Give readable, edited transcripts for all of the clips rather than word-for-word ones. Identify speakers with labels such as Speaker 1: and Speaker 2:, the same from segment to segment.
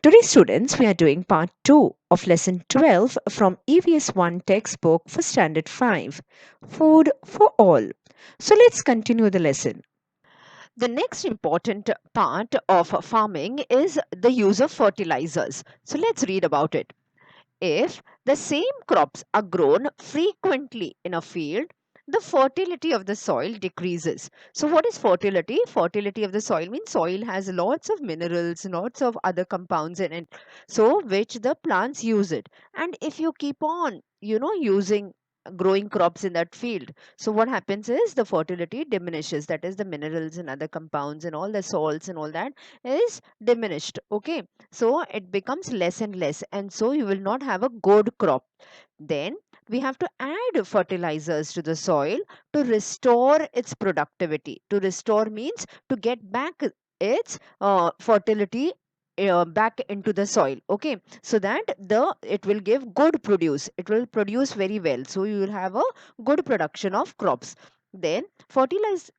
Speaker 1: Today, students, we are doing part 2 of lesson 12 from EVS 1 textbook for Standard 5, Food for All. So, let's continue the lesson. The next important part of farming is the use of fertilizers. So, let's read about it. If the same crops are grown frequently in a field, the fertility of the soil decreases. So, what is fertility? Fertility of the soil means soil has lots of minerals, lots of other compounds in it, so which the plants use it. And if you keep on, using growing crops in that field, so what happens is the fertility diminishes. That is, the minerals and other compounds and all the salts and all that is diminished. Okay, so it becomes less and less, and so you will not have a good crop. Then we have to add fertilizers to the soil to restore its productivity. To restore means to get back its fertility back into the soil. Okay, so that it will give good produce, it will produce very well, so you will have a good production of crops. Then fertilizers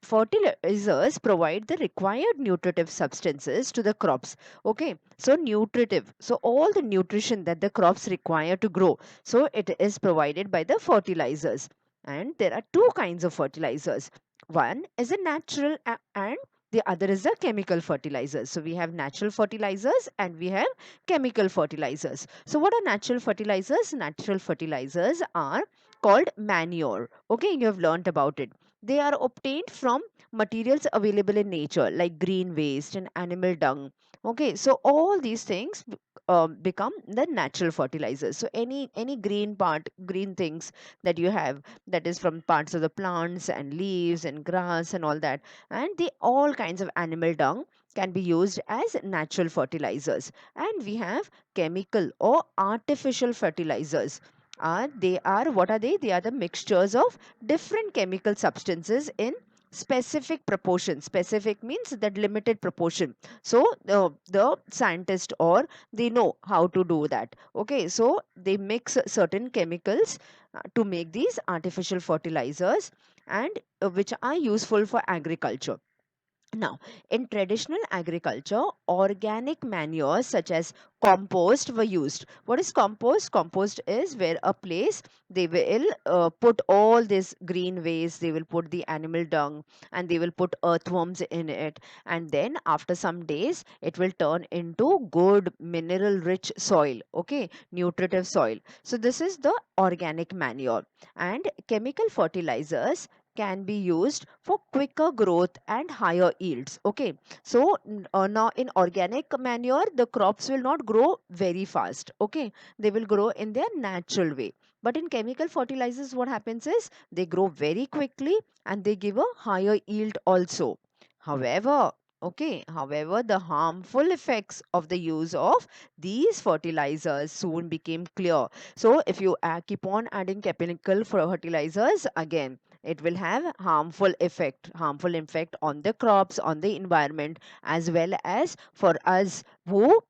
Speaker 1: provide the required nutritive substances to the crops. Okay, so nutritive, so all the nutrition that the crops require to grow, so it is provided by the fertilizers. And there are two kinds of fertilizers. One is a natural and the other is a chemical fertilizers. So we have natural fertilizers and we have chemical fertilizers. So what are natural fertilizers? Natural fertilizers are called manure. Okay, you have learnt about it. They are obtained from materials available in nature like green waste and animal dung. Okay, so all these things become the natural fertilizers. So any green things that you have, that is from parts of the plants and leaves and grass and all that, and the all kinds of animal dung can be used as natural fertilizers. And we have chemical or artificial fertilizers. They are, what are they? They are the mixtures of different chemical substances in specific proportion. Specific means that limited proportion. So the scientist, or they know how to do that. Okay, so they mix certain chemicals to make these artificial fertilizers, and which are useful for agriculture. Now, in traditional agriculture, organic manures such as compost were used. What is compost? Compost is where a place they will put all this green waste, they will put the animal dung, and they will put earthworms in it. And then after some days, it will turn into good mineral rich soil, okay, nutritive soil. So, this is the organic manure. And chemical fertilizers can be used for quicker growth and higher yields. Okay, so now in organic manure, the crops will not grow very fast. Okay, they will grow in their natural way. But in chemical fertilizers, what happens is they grow very quickly and they give a higher yield also. However, however, the harmful effects of the use of these fertilizers soon became clear. So if you keep on adding chemical fertilizers, again it will have harmful effect on the crops, on the environment, as well as for us who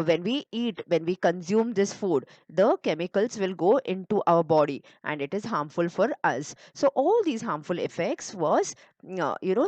Speaker 1: when we consume this food, the chemicals will go into our body and it is harmful for us. So all these harmful effects was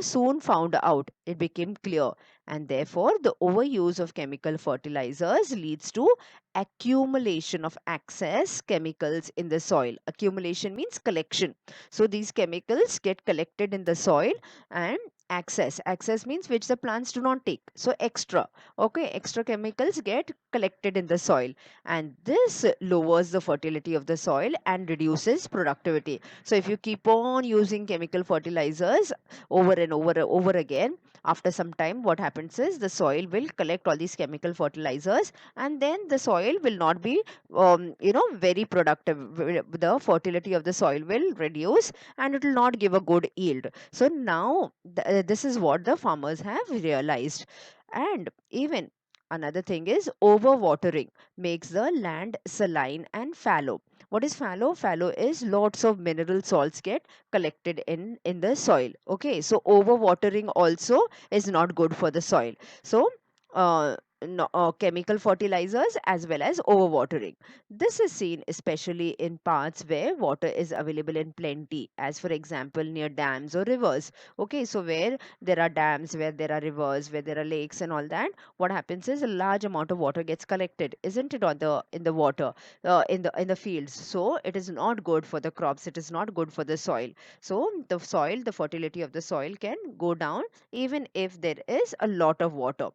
Speaker 1: soon found out, it became clear. And therefore the overuse of chemical fertilizers leads to accumulation of excess chemicals in the soil. Accumulation means collection. So these chemicals get collected in the soil, and excess means which the plants do not take. So extra, okay, extra chemicals get collected in the soil, and this lowers the fertility of the soil and reduces productivity. So if you keep on using chemical fertilizers over again, after some time what happens is the soil will collect all these chemical fertilizers, and then the soil will not be very productive. The fertility of the soil will reduce and it will not give a good yield. So now this is what the farmers have realized. And even another thing is overwatering makes the land saline and fallow. What is fallow? Fallow is lots of mineral salts get collected in the soil. Okay, so overwatering also is not good for the soil. So no, chemical fertilizers as well as overwatering. This is seen especially in parts where water is available in plenty, as for example near dams or rivers. Okay, so where there are dams, where there are rivers, where there are lakes and all that, what happens is a large amount of water gets collected, isn't it, on the in the water, in the fields. So it is not good for the crops. It is not good for the soil. So the soil, the fertility of the soil can go down even if there is a lot of water.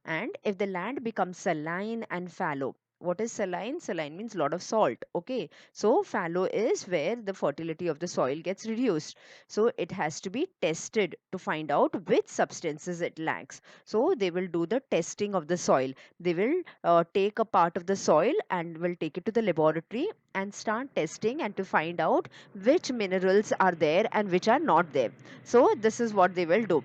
Speaker 1: And if the land becomes saline and fallow, what is saline? Saline means lot of salt. Okay, so fallow is where the fertility of the soil gets reduced. So it has to be tested to find out which substances it lacks. So they will do the testing of the soil. They will take a part of the soil and will take it to the laboratory and start testing and to find out which minerals are there and which are not there. So this is what they will do.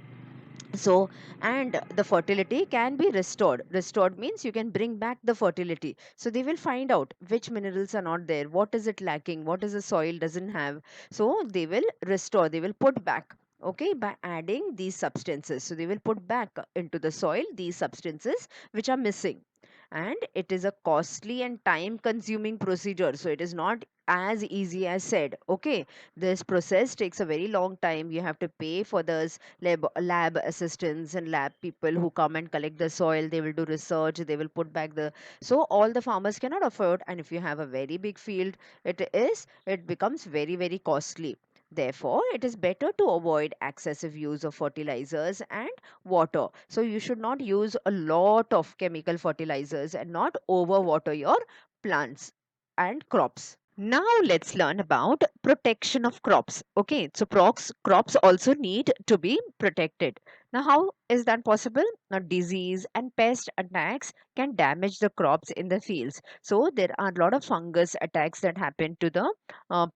Speaker 1: So, and the fertility can be restored. Restored means you can bring back the fertility. So they will find out which minerals are not there, what is it lacking, what is the soil doesn't have. So they will restore, they will put back, okay, by adding these substances. So they will put back into the soil these substances which are missing. And it is a costly and time consuming procedure, so it is not as easy as said. Okay, this process takes a very long time. You have to pay for those lab assistants and lab people who come and collect the soil. They will do research, they will put back the, so all the farmers cannot afford. And if you have a very big field, it becomes very, very costly. Therefore it is better to avoid excessive use of fertilizers and water. So you should not use a lot of chemical fertilizers and not overwater your plants and crops. Now let's learn about protection of crops. Okay, so crops also need to be protected. Now how is that possible? Now disease and pest attacks can damage the crops in the fields. So there are a lot of fungus attacks that happen to the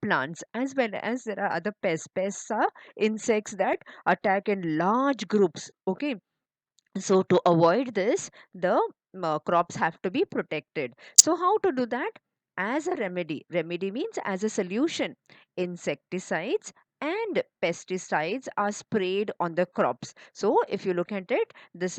Speaker 1: plants, as well as there are other pests. Pests are insects that attack in large groups. Okay, so to avoid this, the crops have to be protected. So how to do that? As a remedy means as a solution, insecticides and pesticides are sprayed on the crops. So if you look at it, this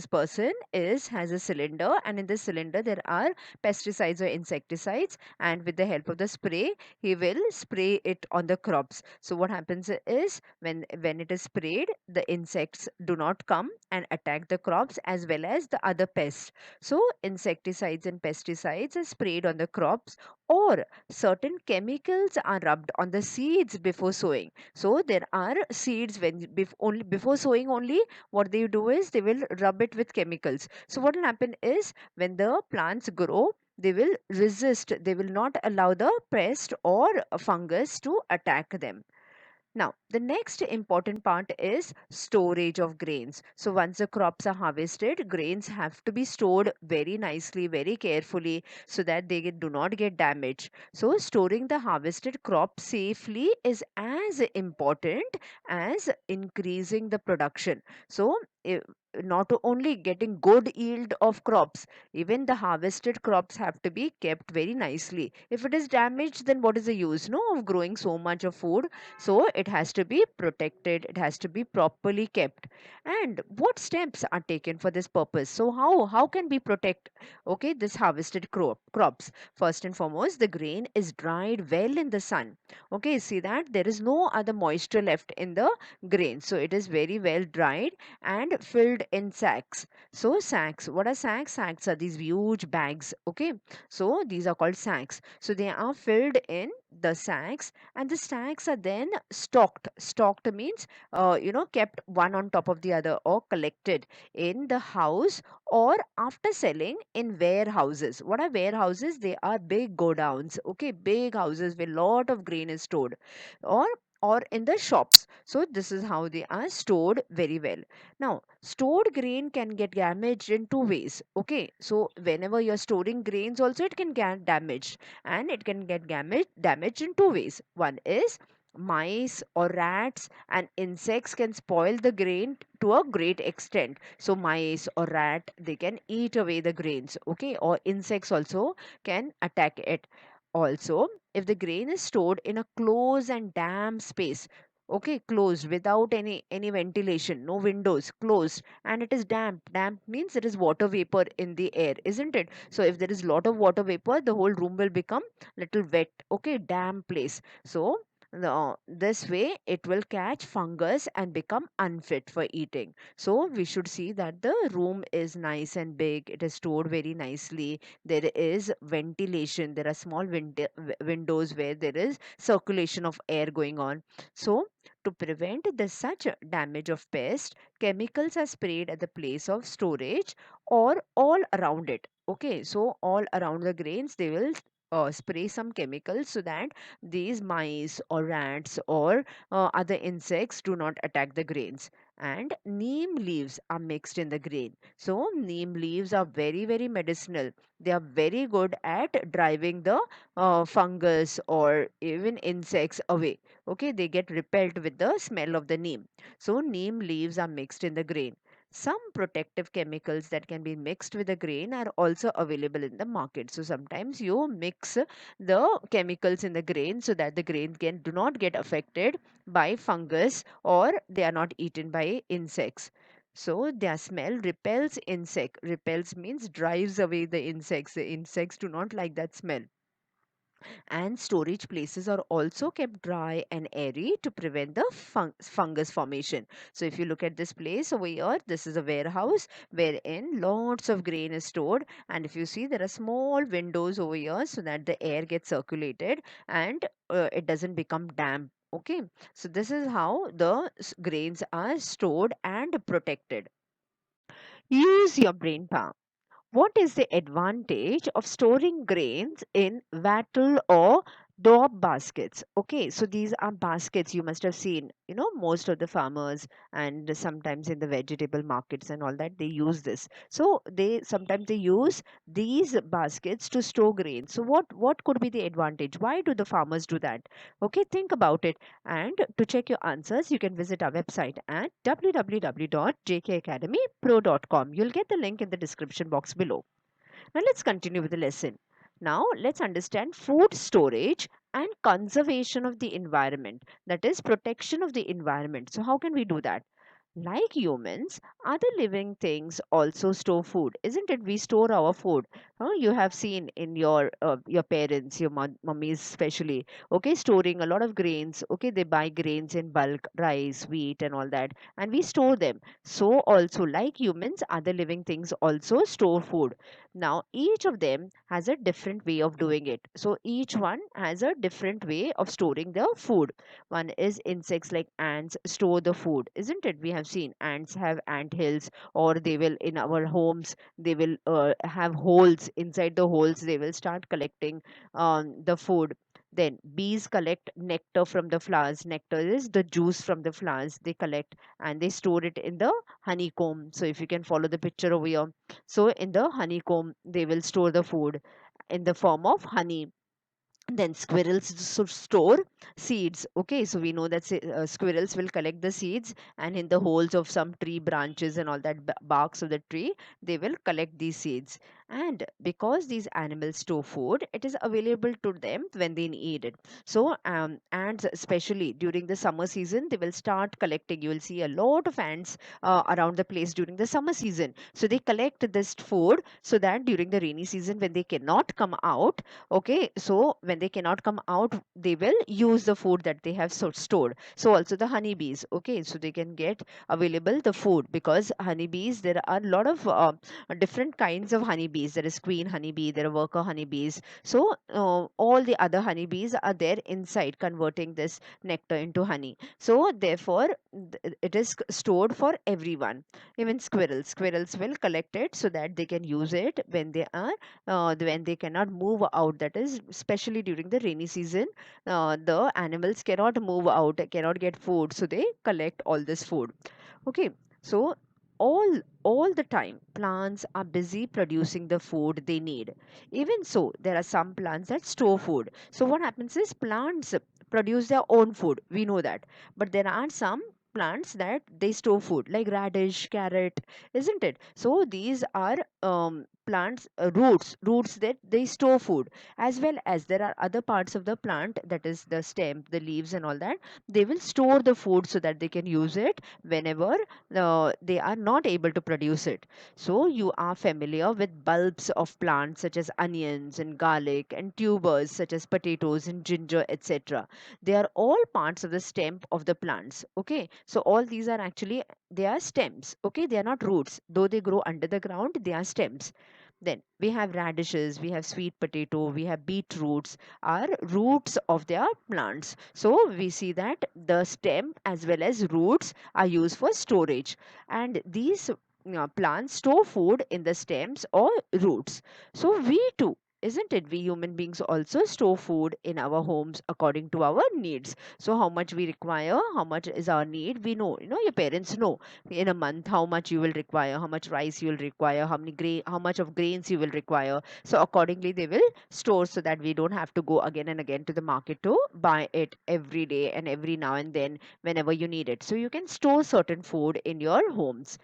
Speaker 1: person is has a cylinder, and in this cylinder there are pesticides or insecticides, and with the help of the spray he will spray it on the crops. So what happens is, when it is sprayed, the insects do not come and attack the crops as well as the other pests. So insecticides and pesticides are sprayed on the crops, or certain chemicals are rubbed on the seeds before sowing. So there are seeds when only before sowing only, what they do is they will rub it with chemicals. So what will happen is, when the plants grow, they will resist, they will not allow the pest or fungus to attack them. Now, the next important part is storage of grains. So, once the crops are harvested, grains have to be stored very nicely, very carefully, so that they do not get damaged. So, storing the harvested crop safely is as important as increasing the production. So, not only getting good yield of crops, even the harvested crops have to be kept very nicely. If it is damaged, then what is the use, no, of growing so much of food? So it has to be protected, it has to be properly kept. And what steps are taken for this purpose? So how can we protect, okay, this harvested crops? First and foremost, the grain is dried well in the sun. Okay, see that there is no other moisture left in the grain, so it is very well dried and filled in sacks. So sacks, what are sacks? Sacks are these huge bags. Okay, so these are called sacks. So they are filled in the sacks, and the sacks are then stocked means kept one on top of the other, or collected in the house, or after selling in warehouses. What are warehouses? They are big godowns. Okay, big houses where lot of grain is stored, or in the shops. So this is how they are stored very well. Now stored grain can get damaged in two ways. Okay, so whenever you're storing grains also, it can get damaged, and it can get damaged in two ways. One is, mice or rats and insects can spoil the grain to a great extent. So mice or rat, they can eat away the grains. Okay, or insects also can attack it. Also, if the grain is stored in a closed and damp space, okay, closed without any ventilation, no windows, closed, and it is damp. Damp means there is water vapor in the air, isn't it? So if there is lot of water vapor, the whole room will become little wet, okay, damp place. So this way it will catch fungus and become unfit for eating. So we should see that the room is nice and big, it is stored very nicely, there is ventilation, there are small windows where there is circulation of air going on. So to prevent the such damage of pest, chemicals are sprayed at the place of storage or all around it. Okay, so all around the grains they will spray some chemicals so that these mice or rats or other insects do not attack the grains. And neem leaves are mixed in the grain. So neem leaves are very medicinal. They are very good at driving the fungus or even insects away. Okay, they get repelled with the smell of the neem. So neem leaves are mixed in the grain. Some protective chemicals that can be mixed with the grain are also available in the market. So sometimes you mix the chemicals in the grain so that the grain can do not get affected by fungus or they are not eaten by insects. So their smell repels insect. Repels means drives away the insects. The insects do not like that smell. And storage places are also kept dry and airy to prevent the fungus formation. So if you look at this place over here, this is a warehouse wherein lots of grain is stored, and if you see there are small windows over here so that the air gets circulated and it doesn't become damp. Okay, so this is how the grains are stored and protected. Use your brain power. What is the advantage of storing grains in wattle or daub baskets? Okay, so these are baskets you must have seen, most of the farmers and sometimes in the vegetable markets and all that they use this. So they sometimes they use these baskets to store grains. So what could be the advantage? Why do the farmers do that? Okay, think about it. And to check your answers, you can visit our website at www.jkacademypro.com. You'll get the link in the description box below. Now let's continue with the lesson. Now let's understand food storage and conservation of the environment. That is protection of the environment. So how can we do that? Like humans, other living things also store food, isn't it? We store our food. You have seen in your parents, your mummies especially. Okay, storing a lot of grains. Okay, they buy grains in bulk, rice, wheat, and all that, and we store them. So also, like humans, other living things also store food. Now, each of them has a different way of doing it. So each one has a different way of storing the food. One is insects like ants store the food, isn't it? We have seen ants have ant hills, or they will in our homes they will have holes. Inside the holes, they will start collecting the food. Then bees collect nectar from the flowers. Nectar is the juice from the flowers they collect and they store it in the honeycomb. So if you can follow the picture over here, so in the honeycomb they will store the food in the form of honey. Then squirrels store seeds. Okay, so we know that squirrels will collect the seeds and in the holes of some tree branches and all that barks of the tree they will collect these seeds. And because these animals store food, it is available to them when they need it. So ants, especially during the summer season, they will start collecting. You will see a lot of ants around the place during the summer season. So they collect this food so that during the rainy season when they cannot come out. Okay, so when they cannot come out, they will use the food that they have stored. So also the honeybees, okay, so they can get available the food because honeybees, there are a lot of different kinds of honeybees. There is queen honeybee, there are worker honeybees. So all the other honeybees are there inside converting this nectar into honey. So therefore, it is stored for everyone. Even squirrels will collect it so that they can use it when they are when they cannot move out, that is especially during the rainy season. The animals cannot move out, cannot get food, so they collect all this food. Okay, so all the time plants are busy producing the food they need. Even so, there are some plants that store food. So what happens is plants produce their own food, we know that, but there are some plants that they store food like radish, carrot, isn't it? So these are plants roots that they store food, as well as there are other parts of the plant, that is the stem, the leaves and all that. They will store the food so that they can use it whenever they are not able to produce it. So you are familiar with bulbs of plants such as onions and garlic, and tubers such as potatoes and ginger, etc. They are all parts of the stem of the plants. Okay, so all these are actually, they are stems. Okay, they are not roots, though they grow under the ground, they are stems. Then we have radishes, we have sweet potato, we have beetroots, are roots of their plants. So we see that the stem as well as roots are used for storage, and these plants store food in the stems or roots. So we too, isn't it, we human beings also store food in our homes according to our needs. So how much we require, how much is our need, we know, your parents know in a month how much you will require, how much rice you will require, how much of grains you will require. So accordingly they will store, so that we don't have to go again and again to the market to buy it every day and every now and then whenever you need it. So you can store certain food in your homes.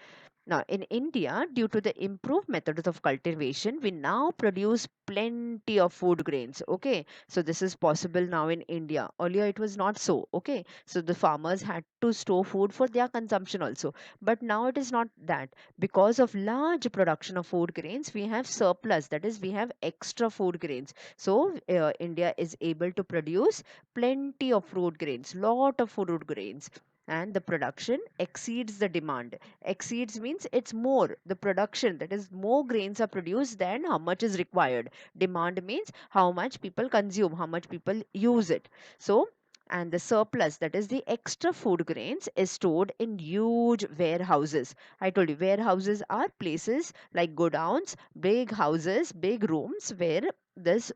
Speaker 1: Now, in India, due to the improved methods of cultivation, we now produce plenty of food grains. Okay, so this is possible now in India. Earlier, it was not so. Okay, so the farmers had to store food for their consumption also. But now it is not that. Because of large production of food grains, we have surplus. That is, we have extra food grains. So, India is able to produce plenty of food grains, lot of food grains, and the production exceeds the demand. Exceeds means it's more, the production, that is more grains are produced than how much is required. Demand means how much people consume, how much people use it. So, and the surplus, that is the extra food grains, is stored in huge warehouses. I told you warehouses are places like godowns, big houses, big rooms where this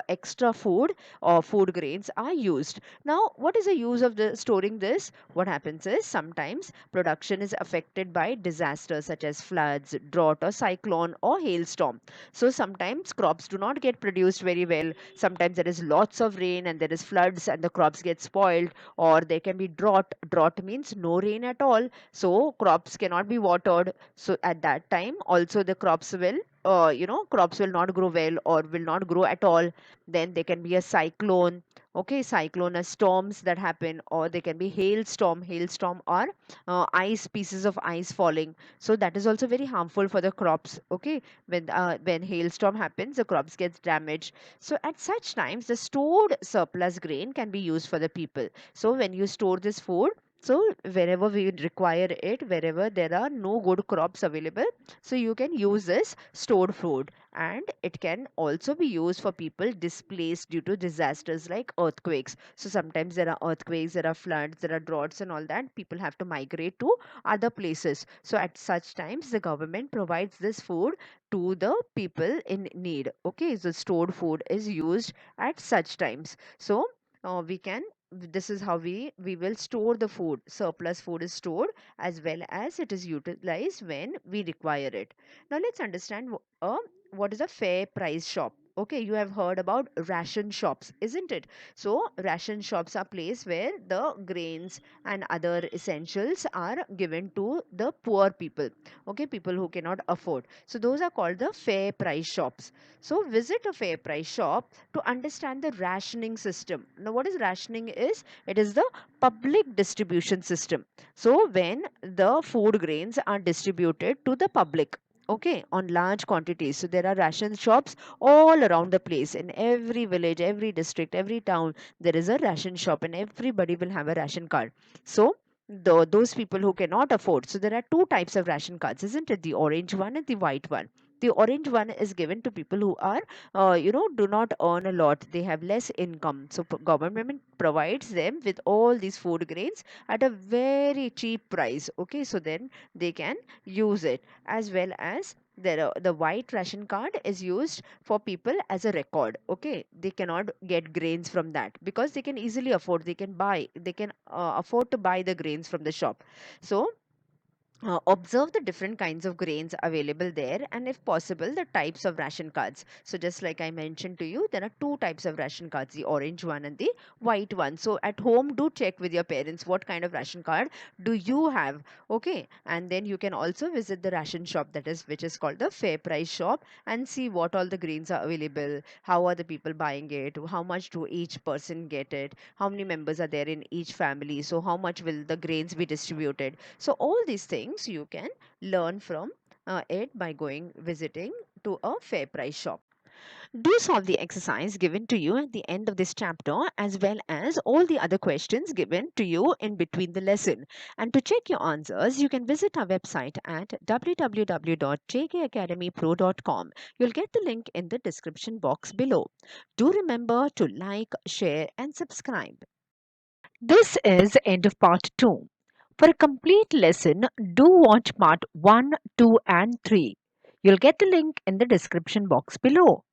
Speaker 1: extra food or food grains are used. Now what is the use of the storing this? What happens is sometimes production is affected by disasters such as floods, drought, or cyclone or hailstorm. So sometimes crops do not get produced very well. Sometimes there is lots of rain and there is floods and the crops get spoiled, or there can be drought. Drought means no rain at all. So crops cannot be watered. So at that time also the crops will crops will not grow well or will not grow at all. Then there can be a cyclone. Okay, cyclone are storms that happen, or they can be hailstorm. Hailstorm are ice, pieces of ice falling. So that is also very harmful for the crops. Okay, when hailstorm happens, the crops gets damaged. So at such times, the stored surplus grain can be used for the people. So when you store this food, so wherever we require it, wherever there are no good crops available, so you can use this stored food. And it can also be used for people displaced due to disasters like earthquakes. So sometimes there are earthquakes, there are floods, there are droughts and all that, people have to migrate to other places. So at such times the government provides this food to the people in need. Okay, so stored food is used at such times. So we can, this is how we will store the food. Surplus food is stored as well as it is utilized when we require it. Now let's understand what is a fair price shop. Okay, you have heard about ration shops, isn't it? So ration shops are place where the grains and other essentials are given to the poor people. Okay, people who cannot afford. So those are called the fair price shops. So visit a fair price shop to understand the rationing system. Now what is rationing is? It is the public distribution system. So when the food grains are distributed to the public, okay, on large quantities. So there are ration shops all around the place. In every village, every district, every town, there is a ration shop, and everybody will have a ration card. So those people who cannot afford, so there are two types of ration cards, isn't it? The orange one and the white one. The orange one is given to people who are do not earn a lot, they have less income. So government provides them with all these food grains at a very cheap price. Okay, so then they can use it. As well as the white ration card is used for people as a record. Okay, they cannot get grains from that because they can easily afford, they can afford to buy the grains from the shop. So Observe the different kinds of grains available there, and if possible the types of ration cards. So just like I mentioned to you, there are two types of ration cards, the orange one and the white one. So at home, do check with your parents what kind of ration card do you have. Okay, and then you can also visit the ration shop, that is which is called the fair price shop, and see what all the grains are available, how are the people buying it, how much do each person get it, how many members are there in each family, so how much will the grains be distributed. So all these things you can learn from it by going visiting to a fair price shop. Do solve the exercise given to you at the end of this chapter, as well as all the other questions given to you in between the lesson. And to check your answers, you can visit our website at www.jkacademypro.com. You'll get the link in the description box below. Do remember to like, share, and subscribe. This is the end of part 2. For a complete lesson, do watch part 1, 2, and 3. You'll get the link in the description box below.